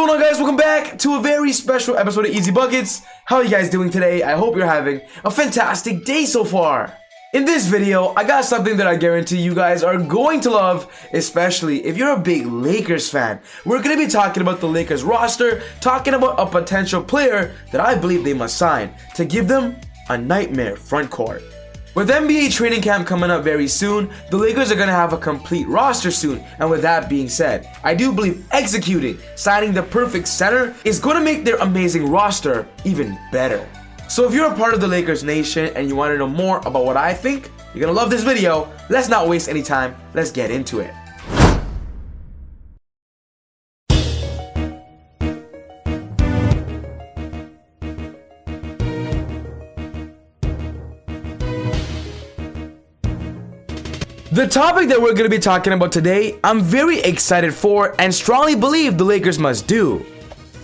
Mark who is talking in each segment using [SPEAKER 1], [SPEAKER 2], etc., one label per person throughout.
[SPEAKER 1] going on, guys? Welcome back to a very special episode of Easy Buckets. How are you guys doing today? I hope you're having a fantastic day so far. In this video, I got something that I guarantee you guys are going to love, especially if you're a big Lakers fan. We're going to be talking about the Lakers roster, talking about a potential player that I believe they must sign to give them a nightmare front court. With NBA training camp coming up very soon, the Lakers are going to have a complete roster soon, and with that being said, I do believe executing, signing the perfect center is going to make their amazing roster even better. So if you're a part of the Lakers Nation and you want to know more about what I think, you're going to love this video. Let's not waste any time, let's get into it. The topic that we're going to be talking about today, I'm very excited for and strongly believe the Lakers must do.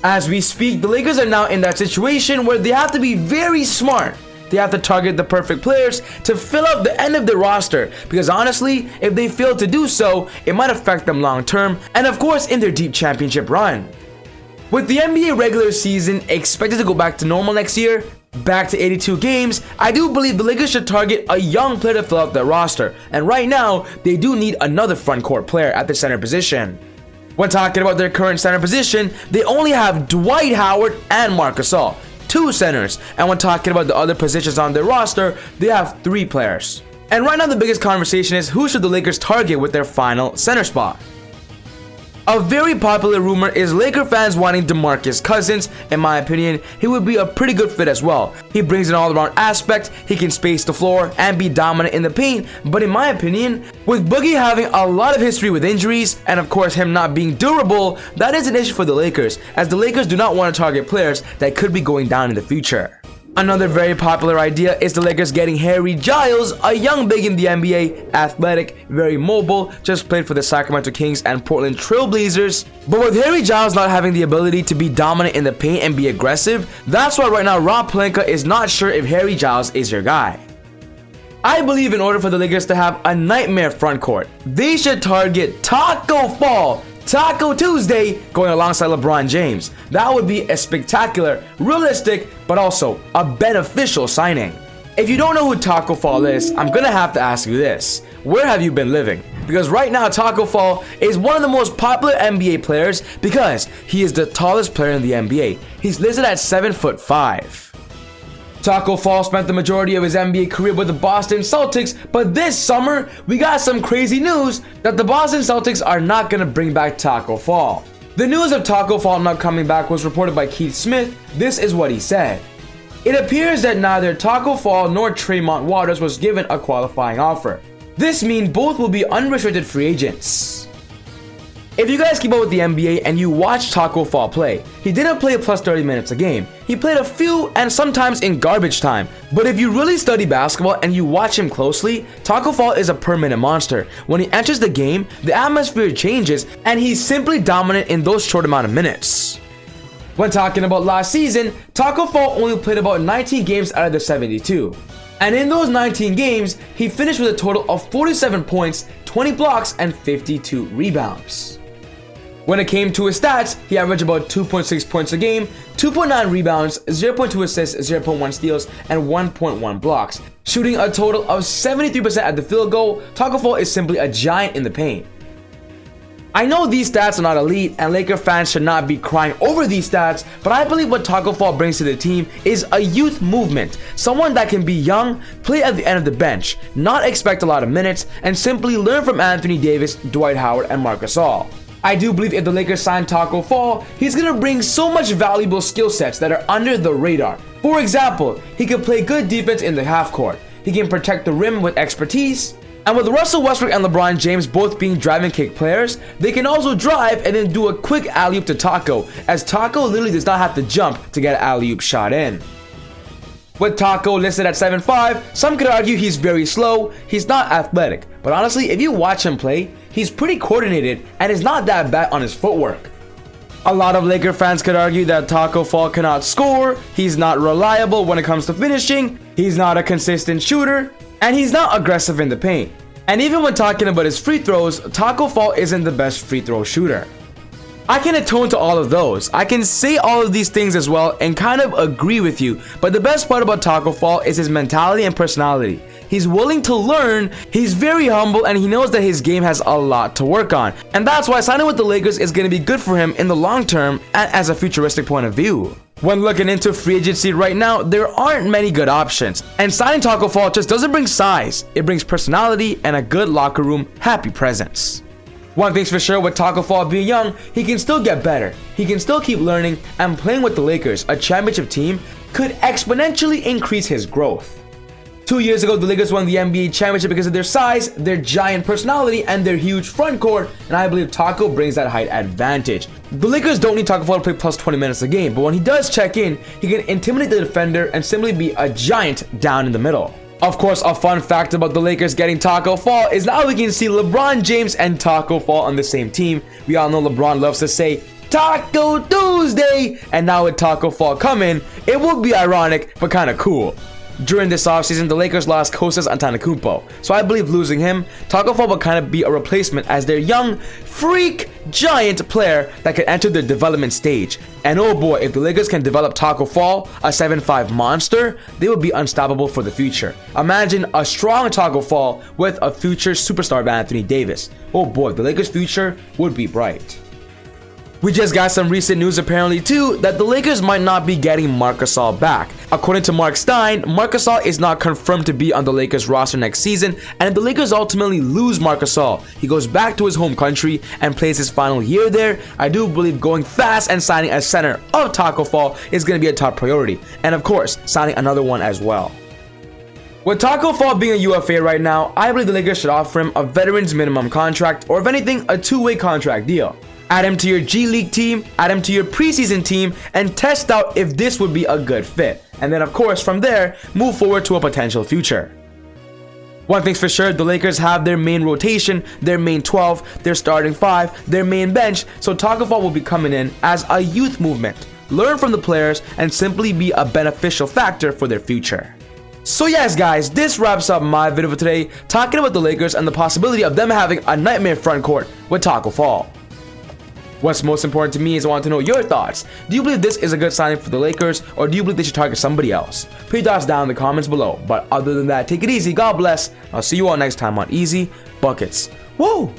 [SPEAKER 1] As we speak, the Lakers are now in that situation where they have to be very smart. They have to target the perfect players to fill up the end of the roster, because honestly, if they fail to do so, it might affect them long term and of course in their deep championship run. With the NBA regular season expected to go back to normal next year, back to 82 games, I do believe the Lakers should target a young player to fill out their roster, and right now, they do need another front court player at the center position. When talking about their current center position, they only have Dwight Howard and Marc Gasol, two centers, and when talking about the other positions on their roster, they have three players. And right now the biggest conversation is who should the Lakers target with their final center spot. A very popular rumor is Laker fans wanting DeMarcus Cousins. In my opinion, he would be a pretty good fit as well. He brings an all-around aspect, he can space the floor and be dominant in the paint, but in my opinion, with Boogie having a lot of history with injuries, and of course him not being durable, that is an issue for the Lakers, as the Lakers do not want to target players that could be going down in the future. Another very popular idea is the Lakers getting Harry Giles, a young big in the NBA, athletic, very mobile, just played for the Sacramento Kings and Portland Trail Blazers. But with Harry Giles not having the ability to be dominant in the paint and be aggressive, that's why right now Rob Pelinka is not sure if Harry Giles is your guy. I believe in order for the Lakers to have a nightmare front court, they should target Tacko Fall, Taco Tuesday, going alongside LeBron James. That would be a spectacular, realistic, but also a beneficial signing. If you don't know who Tacko Fall is, I'm gonna have to ask you this. Where have you been living? Because right now Tacko Fall is one of the most popular NBA players because he is the tallest player in the NBA. He's listed at 7'5". Tacko Fall spent the majority of his NBA career with the Boston Celtics, but this summer, we got some crazy news that the Boston Celtics are not going to bring back Tacko Fall. The news of Tacko Fall not coming back was reported by Keith Smith. This is what he said. It appears that neither Tacko Fall nor Tremont Waters was given a qualifying offer. This means both will be unrestricted free agents. If you guys keep up with the NBA and you watch Tacko Fall play, he didn't play plus 30 minutes a game. He played a few and sometimes in garbage time. But if you really study basketball and you watch him closely, Tacko Fall is a per-minute monster. When he enters the game, the atmosphere changes and he's simply dominant in those short amount of minutes. When talking about last season, Tacko Fall only played about 19 games out of the 72. And in those 19 games, he finished with a total of 47 points, 20 blocks, and 52 rebounds. When it came to his stats, he averaged about 2.6 points a game, 2.9 rebounds, 0.2 assists, 0.1 steals, and 1.1 blocks. Shooting a total of 73% at the field goal, Tacko Fall is simply a giant in the paint. I know these stats are not elite and Laker fans should not be crying over these stats, but I believe what Tacko Fall brings to the team is a youth movement. Someone that can be young, play at the end of the bench, not expect a lot of minutes, and simply learn from Anthony Davis, Dwight Howard, and Marc Gasol. I do believe if the Lakers sign Tacko Fall, he's going to bring so much valuable skill sets that are under the radar. For example, he can play good defense in the half court, he can protect the rim with expertise, and with Russell Westbrook and LeBron James both being drive and kick players, they can also drive and then do a quick alley-oop to Tacko, as Tacko literally does not have to jump to get an alley-oop shot in. With Tacko listed at 7'5", some could argue he's very slow, he's not athletic, but honestly, if you watch him play, he's pretty coordinated and is not that bad on his footwork. A lot of Laker fans could argue that Tacko Fall cannot score, he's not reliable when it comes to finishing, he's not a consistent shooter, and he's not aggressive in the paint. And even when talking about his free throws, Tacko Fall isn't the best free throw shooter. I can atone to all of those. I can say all of these things as well and kind of agree with you. But the best part about Tacko Fall is his mentality and personality. He's willing to learn, he's very humble, and he knows that his game has a lot to work on. And that's why signing with the Lakers is going to be good for him in the long term and as a futuristic point of view. When looking into free agency right now, there aren't many good options. And signing Tacko Fall just doesn't bring size, it brings personality and a good locker room happy presence. One thing's for sure, with Tacko Fall being young, he can still get better. He can still keep learning, and playing with the Lakers, a championship team, could exponentially increase his growth. 2 years ago, the Lakers won the NBA championship because of their size, their giant personality, and their huge front court, and I believe Tacko brings that height advantage. The Lakers don't need Tacko Fall to play plus 20 minutes a game, but when he does check in, he can intimidate the defender and simply be a giant down in the middle. Of course, a fun fact about the Lakers getting Tacko Fall is now we can see LeBron James and Tacko Fall on the same team. We all know LeBron loves to say, Taco Tuesday! And now with Tacko Fall coming, it will be ironic, but kind of cool. During this offseason, the Lakers lost Kostas Antetokounmpo, so I believe losing him, Tacko Fall will kind of be a replacement as their young, freak, giant player that can enter the development stage. And oh boy, if the Lakers can develop Tacko Fall, a 7'5" monster, they will be unstoppable for the future. Imagine a strong Tacko Fall with a future superstar of Anthony Davis. Oh boy, the Lakers' future would be bright. We just got some recent news apparently too that the Lakers might not be getting Marc Gasol back. According to Mark Stein, Marc Gasol is not confirmed to be on the Lakers roster next season, and if the Lakers ultimately lose Marc Gasol, he goes back to his home country and plays his final year there. I do believe going fast and signing a center of Tacko Fall is going to be a top priority, and of course signing another one as well. With Tacko Fall being a UFA right now, I believe the Lakers should offer him a veteran's minimum contract, or if anything, a two-way contract deal. Add him to your G League team, add him to your preseason team, and test out if this would be a good fit. And then of course from there, move forward to a potential future. One thing's for sure, the Lakers have their main rotation, their main 12, their starting 5, their main bench, so Tacko Fall will be coming in as a youth movement. Learn from the players and simply be a beneficial factor for their future. So yes guys, this wraps up my video for today, talking about the Lakers and the possibility of them having a nightmare front court with Tacko Fall. What's most important to me is I want to know your thoughts. Do you believe this is a good signing for the Lakers, or do you believe they should target somebody else? Put your thoughts down in the comments below. But other than that, take it easy, God bless. I'll see you all next time on Easy Buckets. Whoa!